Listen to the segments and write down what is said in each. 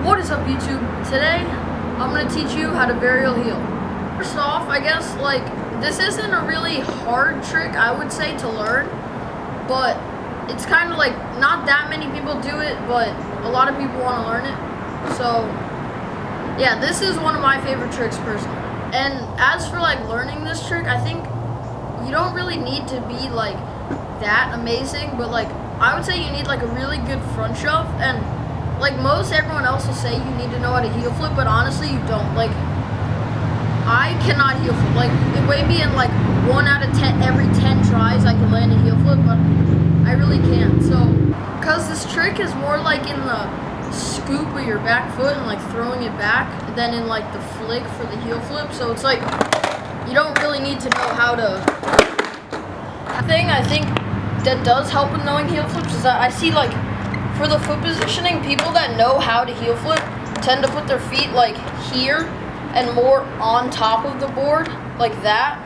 What is up, YouTube? Today, I'm going to teach you how to varial heel. First off, I guess, this isn't a really hard trick, I would say, to learn, but it's kind of not that many people do it, but a lot of people want to learn it. So, yeah, this is one of my favorite tricks, personally. And as for, learning this trick, I think you don't really need to be, that amazing, but, I would say you need, a really good front shove, and everyone else will say you need to know how to heel flip, but honestly you don't. I cannot heel flip. It may be in 1 out of 10, every 10 tries I can land a heel flip, but I really can't. So, because this trick is more in the scoop of your back foot and throwing it back than in the flick for the heel flip. So it's you don't really need to know how to. The thing I think that does help with knowing heel flips is that I see for the foot positioning, people that know how to heel flip tend to put their feet here and more on top of the board, like that.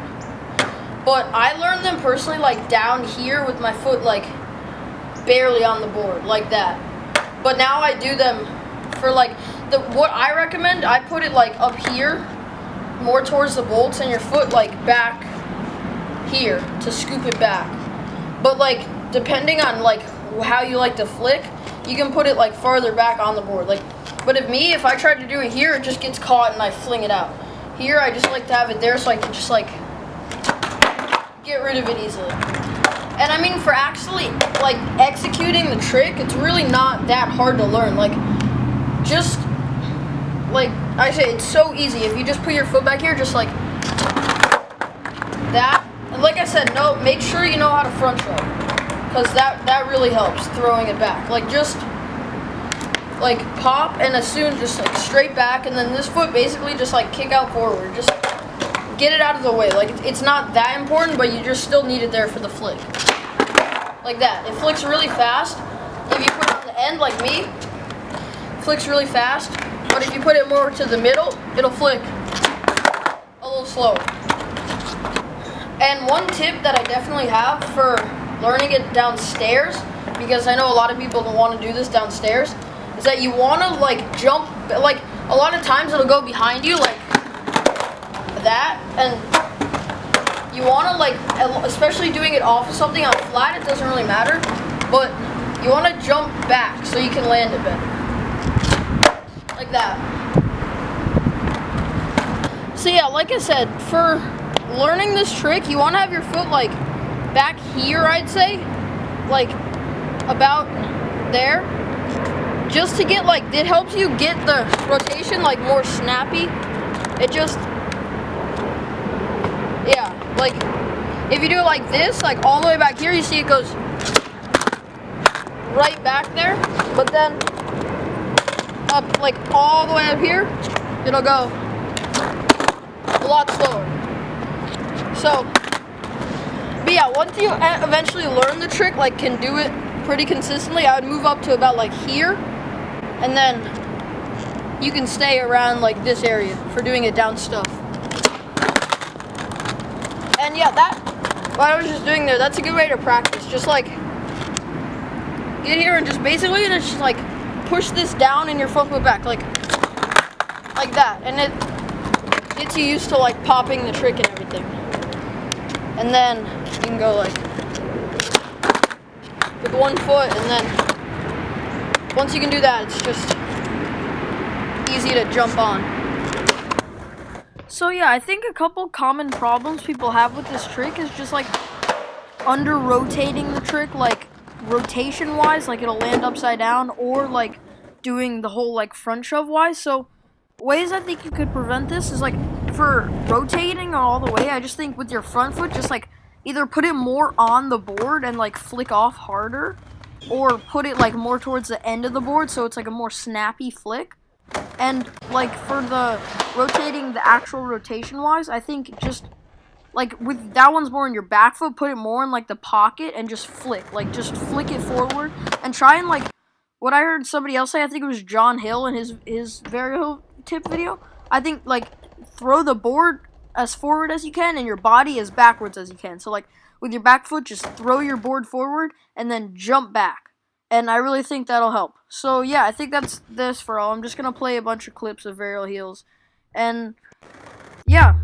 But I learned them personally down here with my foot barely on the board, like that. But now I do them for what I recommend, I put it up here, more towards the bolts, and your foot back here to scoop it back. But depending on how you like to flick, you can put it farther back on the board. But if I try to do it here, it just gets caught and I fling it out. Here, I just like to have it there so I can just get rid of it easily. And I mean, for actually executing the trick, it's really not that hard to learn. Just I say, it's so easy. If you just put your foot back here, just that. And like I said, make sure you know how to front shove, because that really helps throwing it back. Just pop, and as soon just straight back, and then this foot basically just kick out forward. Just get it out of the way. It's not that important, but you just still need it there for the flick. Like that. It flicks really fast. If you put it on the end like me, it flicks really fast. But if you put it more to the middle, it'll flick a little slower. And one tip that I definitely have for learning it downstairs, because I know a lot of people don't want to do this downstairs, is that you want to jump, a lot of times it'll go behind you that, and you want to especially doing it off of something on flat, it doesn't really matter, but you want to jump back so you can land it better. Like that. So yeah, like I said, for learning this trick, you want to have your foot back here, I'd say, about there, just to get it helps you get the rotation more snappy. It just, yeah, if you do it this, all the way back here, you see it goes right back there, but then up all the way up here, it'll go a lot slower. So, but yeah, once you eventually learn the trick, can do it pretty consistently, I would move up to about here, and then you can stay around this area for doing it down stuff. And yeah, what I was just doing there, that's a good way to practice. Just get here and just basically just push this down in your front foot back, like that, and it gets you used to popping the trick and everything. And then you can go with one foot, and then once you can do that, it's just easy to jump on. So yeah, I think a couple common problems people have with this trick is just under rotating the trick, rotation wise, it'll land upside down, or doing the whole front shove wise. So ways I think you could prevent this is for rotating all the way, I just think with your front foot, just either put it more on the board and flick off harder, or put it more towards the end of the board so it's a more snappy flick. And for the rotating, the actual rotation wise, I think just with that one's more in your back foot, put it more in the pocket and just flick, just flick it forward, and try and what I heard somebody else say, I think it was John Hill in his Varial tip video, I think throw the board as forward as you can and your body as backwards as you can. So with your back foot, just throw your board forward and then jump back. and I really think that'll help. So yeah, I think that's this for all. I'm just gonna play a bunch of clips of varial heels, and yeah,